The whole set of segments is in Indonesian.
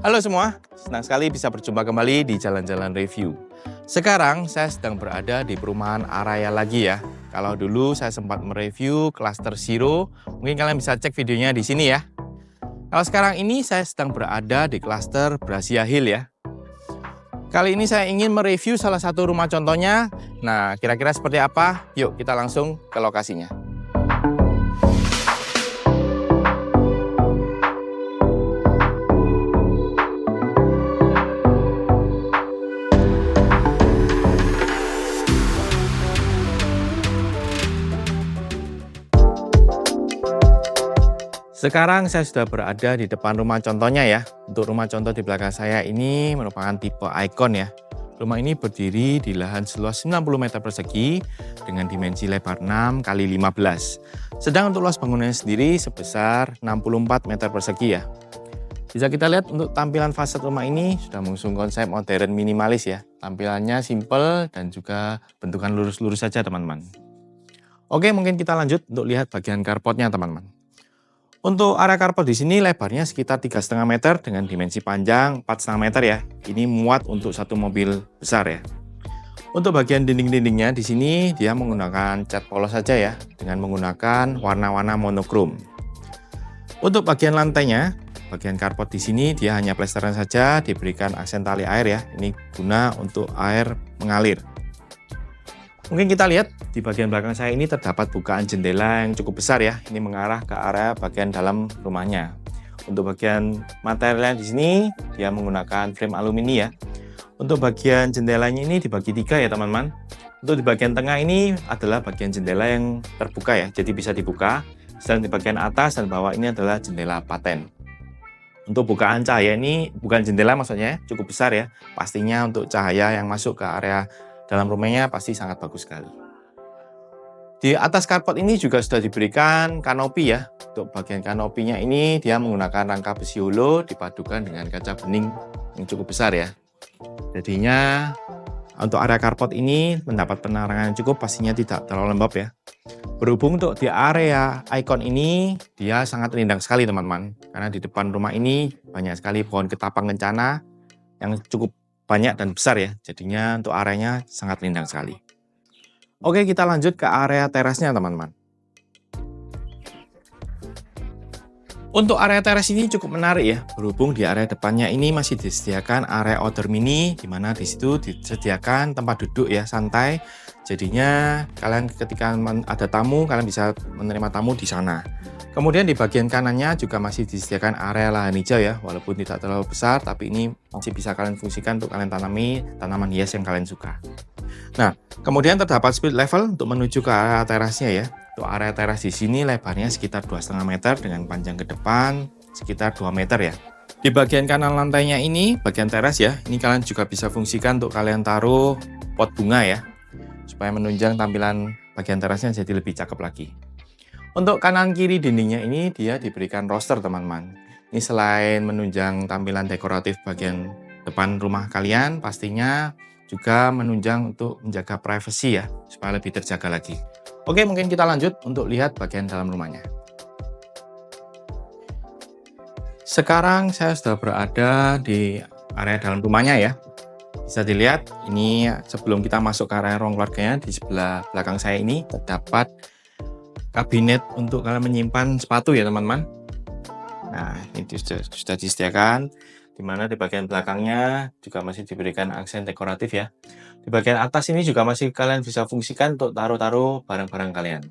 Halo semua, senang sekali bisa berjumpa kembali di Jalan-Jalan Review. Sekarang saya sedang berada di perumahan Araya lagi ya. Kalau dulu saya sempat mereview Cluster Zero, mungkin kalian bisa cek videonya di sini ya. Kalau sekarang ini saya sedang berada di Cluster Brazia Hill ya. Kali ini saya ingin mereview salah satu rumah contohnya. Nah, kira-kira seperti apa? Yuk kita langsung ke lokasinya. Sekarang saya sudah berada di depan rumah contohnya ya. Untuk rumah contoh di belakang saya ini merupakan tipe Icon ya. Rumah ini berdiri di lahan seluas 90 meter persegi dengan dimensi lebar 6 kali 15. Sedang untuk luas bangunannya sendiri sebesar 64 meter persegi ya. Bisa kita lihat untuk tampilan fasad rumah ini sudah mengusung konsep modern minimalis ya. Tampilannya simple dan juga bentukan lurus-lurus saja teman-teman. Oke, mungkin kita lanjut untuk lihat bagian carportnya teman-teman. Untuk area carport di sini lebarnya sekitar 3,5 meter dengan dimensi panjang 4,5 meter ya. Ini muat untuk satu mobil besar ya. Untuk bagian dinding-dindingnya di sini dia menggunakan cat polos saja ya dengan menggunakan warna-warna monokrom. Untuk bagian lantainya, bagian carport di sini dia hanya plesteran saja, diberikan aksen tali air ya. Ini guna untuk air mengalir. Mungkin kita lihat di bagian belakang saya ini terdapat bukaan jendela yang cukup besar ya. Ini mengarah ke area bagian dalam rumahnya. Untuk bagian materialnya di sini dia menggunakan frame alumini ya. Untuk bagian jendelanya ini dibagi 3 ya teman-teman. Untuk di bagian tengah ini adalah bagian jendela yang terbuka ya, jadi bisa dibuka. Sedang di bagian atas dan bawah ini adalah jendela paten. Untuk bukaan cahaya ini bukan jendela maksudnya cukup besar ya. Pastinya untuk cahaya yang masuk ke area dalam rumahnya pasti sangat bagus sekali. Di atas carport ini juga sudah diberikan kanopi ya. Untuk bagian kanopinya ini dia menggunakan rangka besi holo dipadukan dengan kaca bening yang cukup besar ya. Jadinya untuk area carport ini mendapat penerangan yang cukup, pastinya tidak terlalu lembab ya. Berhubung untuk di area Icon ini dia sangat rindang sekali teman-teman. Karena di depan rumah ini banyak sekali pohon ketapang kencana yang cukup banyak dan besar ya, jadinya untuk areanya sangat rindang sekali. Oke, kita lanjut ke area terasnya teman-teman. Untuk area teras ini cukup menarik ya, berhubung di area depannya ini masih disediakan area outdoor mini, di mana di situ disediakan tempat duduk ya santai. Jadinya kalian ketika ada tamu, kalian bisa menerima tamu di sana. Kemudian di bagian kanannya juga masih disediakan area lahan hijau ya, walaupun tidak terlalu besar, tapi ini masih bisa kalian fungsikan untuk kalian tanami tanaman hias yang kalian suka. Nah, kemudian terdapat split level untuk menuju ke area terasnya ya. Untuk area teras di sini lebarnya sekitar 2,5 meter dengan panjang ke depan sekitar 2 meter ya. Di bagian kanan lantainya ini, bagian teras ya, ini kalian juga bisa fungsikan untuk kalian taruh pot bunga ya, supaya menunjang tampilan bagian terasnya jadi lebih cakep lagi. Untuk kanan kiri dindingnya ini dia diberikan roster teman-teman. Ini selain menunjang tampilan dekoratif bagian depan rumah kalian, pastinya juga menunjang untuk menjaga privasi ya, supaya lebih terjaga lagi. Oke, mungkin kita lanjut untuk lihat bagian dalam rumahnya. Sekarang saya sudah berada di area dalam rumahnya ya. Bisa dilihat, ini sebelum kita masuk ke area ruang keluarganya, di sebelah belakang saya ini terdapat kabinet untuk kalian menyimpan sepatu ya teman-teman. Nah, ini sudah disediakan, di mana di bagian belakangnya juga masih diberikan aksen dekoratif ya. Di bagian atas ini juga masih kalian bisa fungsikan untuk taruh-taruh barang-barang kalian.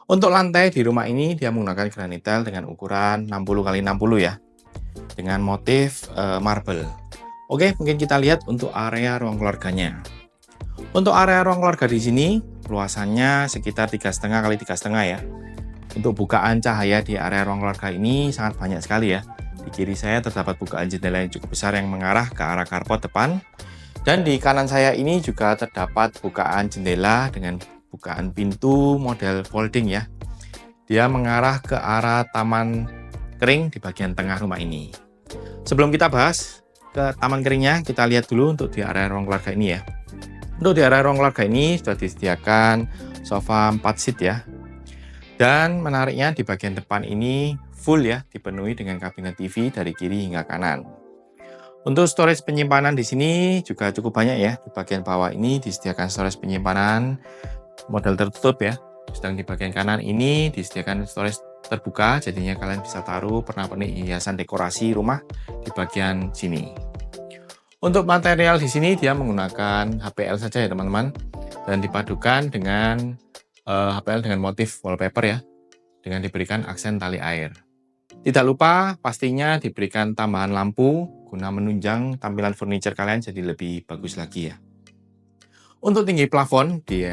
Untuk lantai di rumah ini dia menggunakan granit tile dengan ukuran 60 x 60 ya, dengan motif marble. Oke, mungkin kita lihat untuk area ruang keluarganya. Untuk area ruang keluarga di sini luasannya sekitar 3,5 x 3,5 ya. Untuk bukaan cahaya di area ruang keluarga ini sangat banyak sekali ya. Di kiri saya terdapat bukaan jendela yang cukup besar yang mengarah ke arah carport depan. Dan di kanan saya ini juga terdapat bukaan jendela dengan bukaan pintu model folding ya. Dia mengarah ke arah taman kering di bagian tengah rumah ini. Sebelum kita bahas ke taman keringnya, kita lihat dulu untuk di area ruang keluarga ini ya. Untuk di area ruang keluarga ini sudah disediakan sofa 4 seat ya. Dan menariknya di bagian depan ini full ya, dipenuhi dengan kabinet TV dari kiri hingga kanan. Untuk storage penyimpanan di sini juga cukup banyak ya. Di bagian bawah ini disediakan storage penyimpanan model tertutup ya. Sedang di bagian kanan ini disediakan storage terbuka, jadinya kalian bisa taruh pernak-pernik hiasan dekorasi rumah di bagian sini. Untuk material di sini dia menggunakan HPL saja ya teman-teman, dan dipadukan dengan HPL dengan motif wallpaper ya, dengan diberikan aksen tali air. Tidak lupa pastinya diberikan tambahan lampu guna menunjang tampilan furniture kalian jadi lebih bagus lagi ya. Untuk tinggi plafon di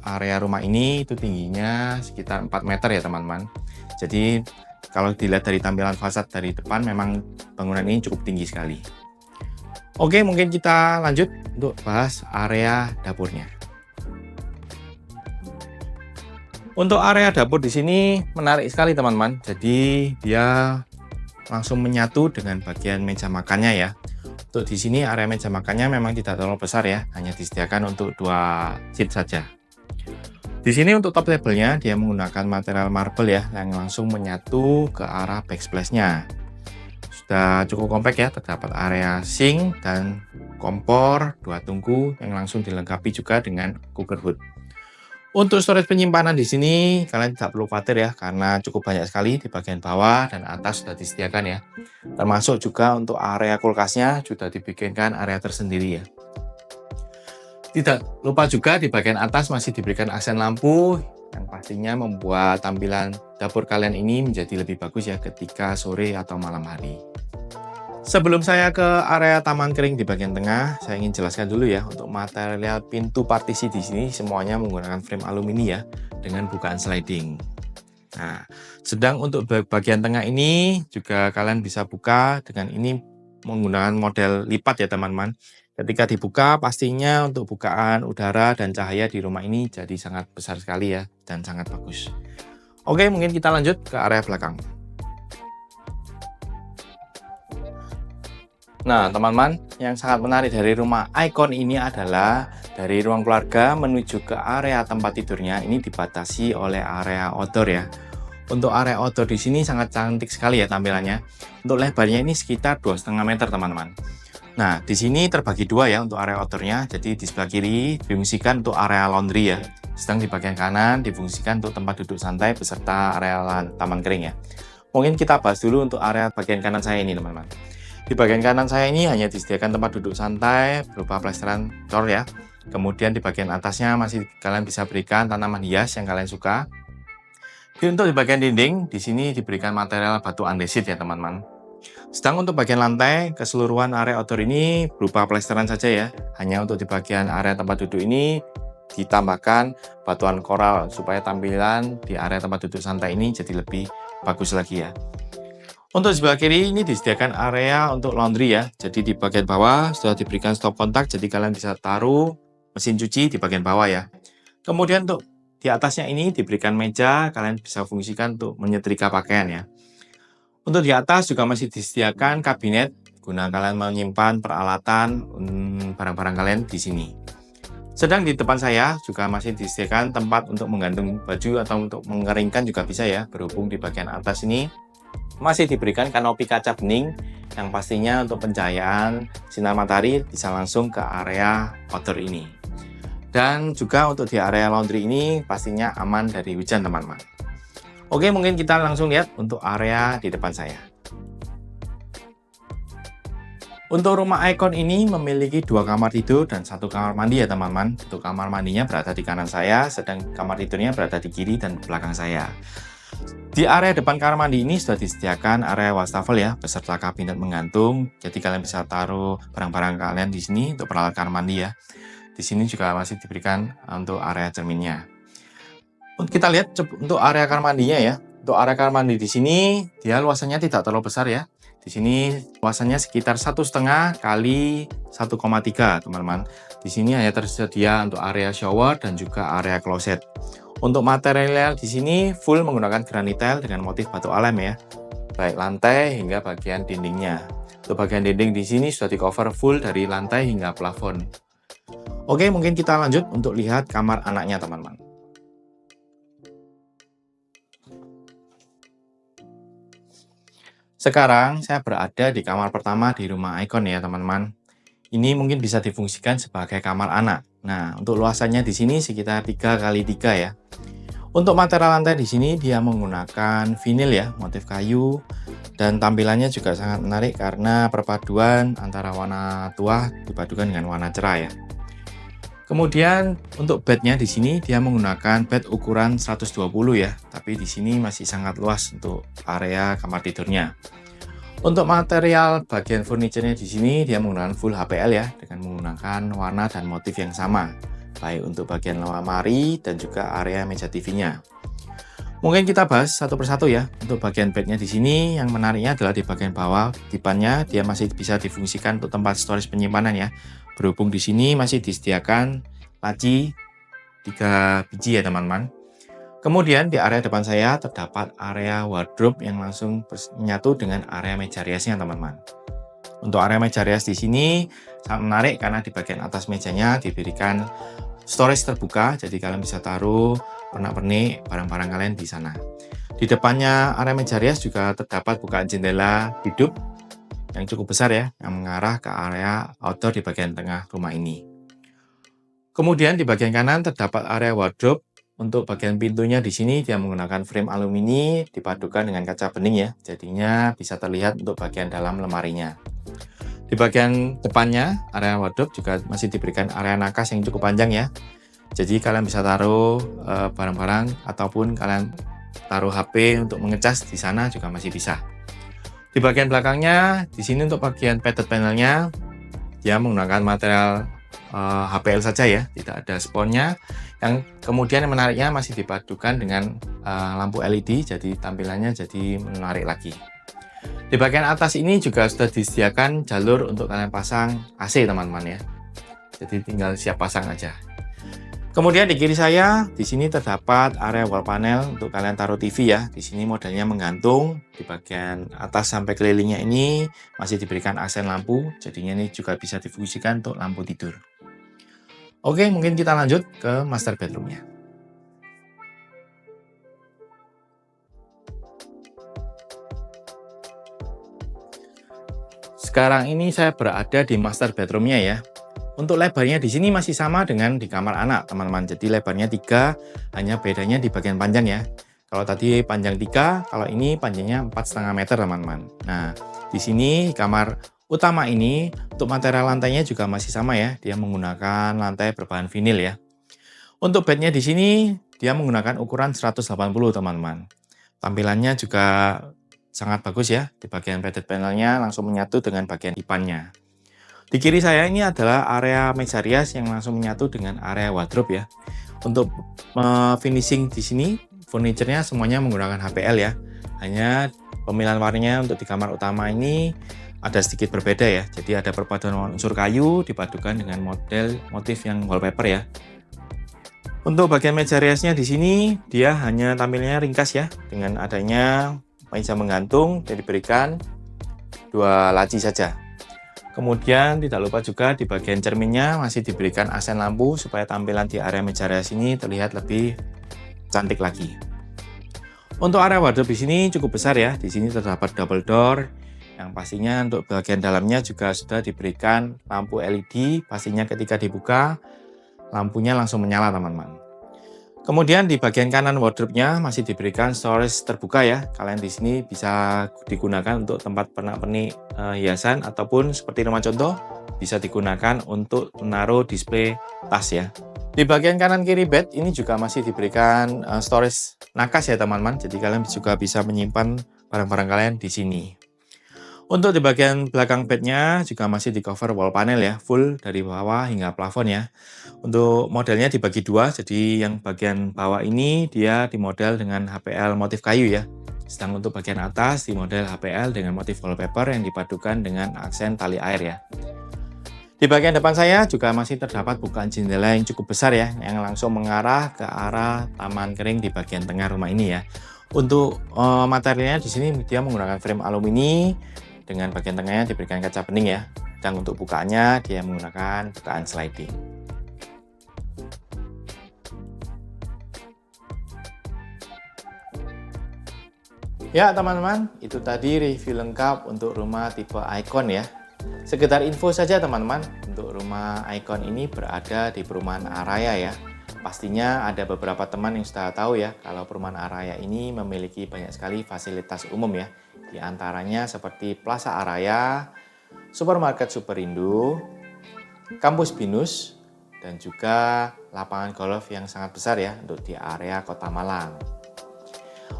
area rumah ini itu tingginya sekitar 4 meter ya teman-teman. Jadi kalau dilihat dari tampilan fasad dari depan memang bangunan ini cukup tinggi sekali. Oke, mungkin kita lanjut untuk bahas area dapurnya. Untuk area dapur di sini menarik sekali teman-teman. Jadi dia langsung menyatu dengan bagian meja makannya ya. Untuk di sini area meja makannya memang tidak terlalu besar ya, hanya disediakan untuk 2 seat saja. Di sini untuk top table-nya dia menggunakan material marble ya, yang langsung menyatu ke arah backsplash-nya. Sudah cukup kompak ya, terdapat area sink dan kompor 2 tungku yang langsung dilengkapi juga dengan cooker hood. Untuk storage penyimpanan di sini kalian tidak perlu khawatir ya, karena cukup banyak sekali di bagian bawah dan atas sudah disediakan ya. Termasuk juga untuk area kulkasnya sudah dibikinkan area tersendiri ya. Tidak lupa juga di bagian atas masih diberikan aksen lampu yang pastinya membuat tampilan dapur kalian ini menjadi lebih bagus ya ketika sore atau malam hari. Sebelum saya ke area taman kering di bagian tengah, saya ingin jelaskan dulu ya untuk material pintu partisi di sini semuanya menggunakan frame alumini ya dengan bukaan sliding. Nah, sedang untuk bagian tengah ini juga kalian bisa buka dengan ini menggunakan model lipat ya teman-teman. Ketika dibuka pastinya untuk bukaan udara dan cahaya di rumah ini jadi sangat besar sekali ya dan sangat bagus. Oke, mungkin kita lanjut ke area belakang. Nah, teman-teman, yang sangat menarik dari rumah Icon ini adalah dari ruang keluarga menuju ke area tempat tidurnya ini dibatasi oleh area outdoor ya. Untuk area outdoor di sini sangat cantik sekali ya tampilannya. Untuk lebarnya ini sekitar 2,5 meter, teman-teman. Nah, di sini terbagi dua ya untuk area outdoornya. Jadi di sebelah kiri difungsikan untuk area laundry ya. Sedang di bagian kanan difungsikan untuk tempat duduk santai beserta area taman kering ya. Mungkin kita bahas dulu untuk area bagian kanan saya ini, teman-teman. Di bagian kanan saya ini hanya disediakan tempat duduk santai berupa plesteran cor ya. Kemudian di bagian atasnya masih kalian bisa berikan tanaman hias yang kalian suka. Untuk di bagian dinding, di sini diberikan material batu andesit ya teman-teman. Sedang untuk bagian lantai, keseluruhan area outdoor ini berupa plesteran saja ya. Hanya untuk di bagian area tempat duduk ini ditambahkan batuan koral supaya tampilan di area tempat duduk santai ini jadi lebih bagus lagi ya. Untuk sebelah kiri ini disediakan area untuk laundry ya. Jadi di bagian bawah sudah diberikan stop kontak, jadi kalian bisa taruh mesin cuci di bagian bawah ya. Kemudian untuk di atasnya ini diberikan meja, kalian bisa fungsikan untuk menyetrika pakaian ya. Untuk di atas juga masih disediakan kabinet guna kalian menyimpan peralatan barang-barang kalian di sini. Sedang di depan saya juga masih disediakan tempat untuk menggantung baju atau untuk mengeringkan juga bisa ya, berhubung di bagian atas ini masih diberikan kanopi kaca bening yang pastinya untuk pencahayaan sinar matahari bisa langsung ke area outdoor ini. Dan juga untuk di area laundry ini pastinya aman dari hujan teman-teman. Oke, mungkin kita langsung lihat untuk area di depan saya. Untuk rumah Icon ini memiliki 2 kamar tidur dan 1 kamar mandi ya teman-teman. Untuk kamar mandinya berada di kanan saya, sedang kamar tidurnya berada di kiri dan belakang saya. Di area depan kamar mandi ini sudah disediakan area wastafel ya, beserta kabinet menggantung. Jadi kalian bisa taruh barang-barang kalian di sini untuk peralatan kamar mandi ya. Di sini juga masih diberikan untuk area cerminnya. Kita lihat untuk area kamar mandinya ya. Untuk area kamar mandi di sini dia luasannya tidak terlalu besar ya. Di sini luasannya sekitar 1,5 kali 1,3 teman-teman. Di sini hanya tersedia untuk area shower dan juga area kloset. Untuk material di sini full menggunakan granit tile dengan motif batu alam ya, baik lantai hingga bagian dindingnya. Untuk bagian dinding di sini sudah di cover full dari lantai hingga plafon. Oke, mungkin kita lanjut untuk lihat kamar anaknya teman-teman. Sekarang saya berada di kamar pertama di rumah Icon ya teman-teman. Ini mungkin bisa difungsikan sebagai kamar anak. Nah, untuk luasannya di sini sekitar 3 kali 3 ya. Untuk material lantai di sini dia menggunakan vinil ya, motif kayu, dan tampilannya juga sangat menarik karena perpaduan antara warna tua dipadukan dengan warna cerah ya. Kemudian untuk bednya di sini dia menggunakan bed ukuran 120 ya, tapi di sini masih sangat luas untuk area kamar tidurnya. Untuk material bagian furniturnya di sini dia menggunakan full HPL ya, dengan menggunakan warna dan motif yang sama, baik untuk bagian lemari dan juga area meja TV-nya. Mungkin kita bahas satu persatu ya. Untuk bagian bednya di sini yang menariknya adalah di bagian bawah dipannya dia masih bisa difungsikan untuk tempat storage penyimpanan ya. Berhubung di sini masih disediakan laci 3 biji ya teman-teman. Kemudian di area depan saya terdapat area wardrobe yang langsung menyatu dengan area meja riasnya teman-teman. Untuk area meja rias di sini sangat menarik karena di bagian atas mejanya diberikan storage terbuka, jadi kalian bisa taruh pernak-pernik barang-barang kalian di sana. Di depannya area meja rias juga terdapat bukaan jendela hidup yang cukup besar ya, yang mengarah ke area outdoor di bagian tengah rumah ini. Kemudian di bagian kanan terdapat area wardrobe. Untuk bagian pintunya di sini dia menggunakan frame alumini dipadukan dengan kaca bening ya, jadinya bisa terlihat untuk bagian dalam lemarinya. Di bagian depannya area wardrobe juga masih diberikan area nakas yang cukup panjang ya. Jadi kalian bisa taruh barang-barang ataupun kalian taruh HP untuk mengecas di sana juga masih bisa. Di bagian belakangnya di sini untuk bagian padded panelnya dia menggunakan material HPL saja ya, tidak ada sponnya. Yang kemudian yang menariknya masih dipadukan dengan lampu LED, jadi tampilannya jadi menarik lagi. Di bagian atas ini juga sudah disediakan jalur untuk kalian pasang AC teman-teman ya. Jadi tinggal siap pasang aja. Kemudian di kiri saya di sini terdapat area wall panel untuk kalian taruh TV ya. Di sini modelnya menggantung. Di bagian atas sampai kelilingnya ini masih diberikan aksen lampu, jadinya ini juga bisa difungsikan untuk lampu tidur. Oke, mungkin kita lanjut ke master bedroomnya. Sekarang ini saya berada di master bedroomnya ya. Untuk lebarnya di sini masih sama dengan di kamar anak, teman-teman. Jadi lebarnya 3, hanya bedanya di bagian panjang ya. Kalau tadi panjang 3, kalau ini panjangnya 4,5 meter, teman-teman. Nah, di sini kamar utama ini untuk material lantainya juga masih sama ya. Dia menggunakan lantai berbahan vinil ya. Untuk bednya di sini dia menggunakan ukuran 180, teman-teman. Tampilannya juga sangat bagus ya. Di bagian padded panelnya langsung menyatu dengan bagian dipannya. Di kiri saya ini adalah area meja rias yang langsung menyatu dengan area wardrobe ya. Untuk finishing di sini, furniturnya semuanya menggunakan HPL ya. Hanya pemilihan warnanya untuk di kamar utama ini ada sedikit berbeda ya. Jadi ada perpaduan unsur kayu dipadukan dengan model motif yang wallpaper ya. Untuk bagian meja riasnya di sini dia hanya tampilnya ringkas ya, dengan adanya meja menggantung dan diberikan 2 laci saja. Kemudian tidak lupa juga di bagian cerminnya masih diberikan aksen lampu supaya tampilan di area meja rias ini terlihat lebih cantik lagi. Untuk area wardrobe di sini cukup besar ya. Di sini terdapat double door yang pastinya untuk bagian dalamnya juga sudah diberikan lampu LED. Pastinya ketika dibuka lampunya langsung menyala, teman-teman. Kemudian di bagian kanan wardrobe-nya masih diberikan storage terbuka ya. Kalian di sini bisa digunakan untuk tempat pernak-pernik hiasan ataupun seperti rumah contoh bisa digunakan untuk menaruh display tas ya. Di bagian kanan kiri bed ini juga masih diberikan storage nakas ya teman-teman. Jadi kalian juga bisa menyimpan barang-barang kalian di sini. Untuk di bagian belakang bednya juga masih di cover wall panel ya, full dari bawah hingga plafon ya. Untuk modelnya dibagi 2, jadi yang bagian bawah ini dia dimodel dengan HPL motif kayu ya. Sedang untuk bagian atas di model HPL dengan motif wallpaper yang dipadukan dengan aksen tali air ya. Di bagian depan saya juga masih terdapat bukaan jendela yang cukup besar ya, yang langsung mengarah ke arah taman kering di bagian tengah rumah ini ya. Untuk materialnya di sini dia menggunakan frame alumini dengan bagian tengahnya diberikan kaca bening ya. Dan untuk bukaannya dia menggunakan bukaan sliding. Ya teman-teman, itu tadi review lengkap untuk rumah tipe Icon ya. Sekedar info saja teman-teman, untuk rumah Icon ini berada di perumahan Araya ya. Pastinya ada beberapa teman yang sudah tahu ya, kalau perumahan Araya ini memiliki banyak sekali fasilitas umum ya. Di antaranya seperti Plaza Araya, Supermarket Superindo, Kampus Binus, dan juga lapangan golf yang sangat besar ya untuk di area Kota Malang.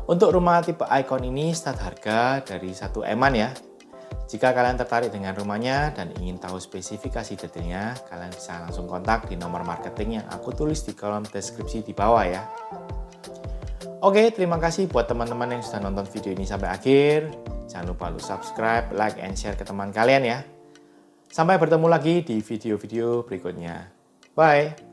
Untuk rumah tipe Icon ini start harga dari 1 M-an ya. Jika kalian tertarik dengan rumahnya dan ingin tahu spesifikasi detailnya, kalian bisa langsung kontak di nomor marketing yang aku tulis di kolom deskripsi di bawah ya. Oke, terima kasih buat teman-teman yang sudah nonton video ini sampai akhir. Jangan lupa untuk subscribe, like, and share ke teman kalian ya. Sampai bertemu lagi di video-video berikutnya. Bye!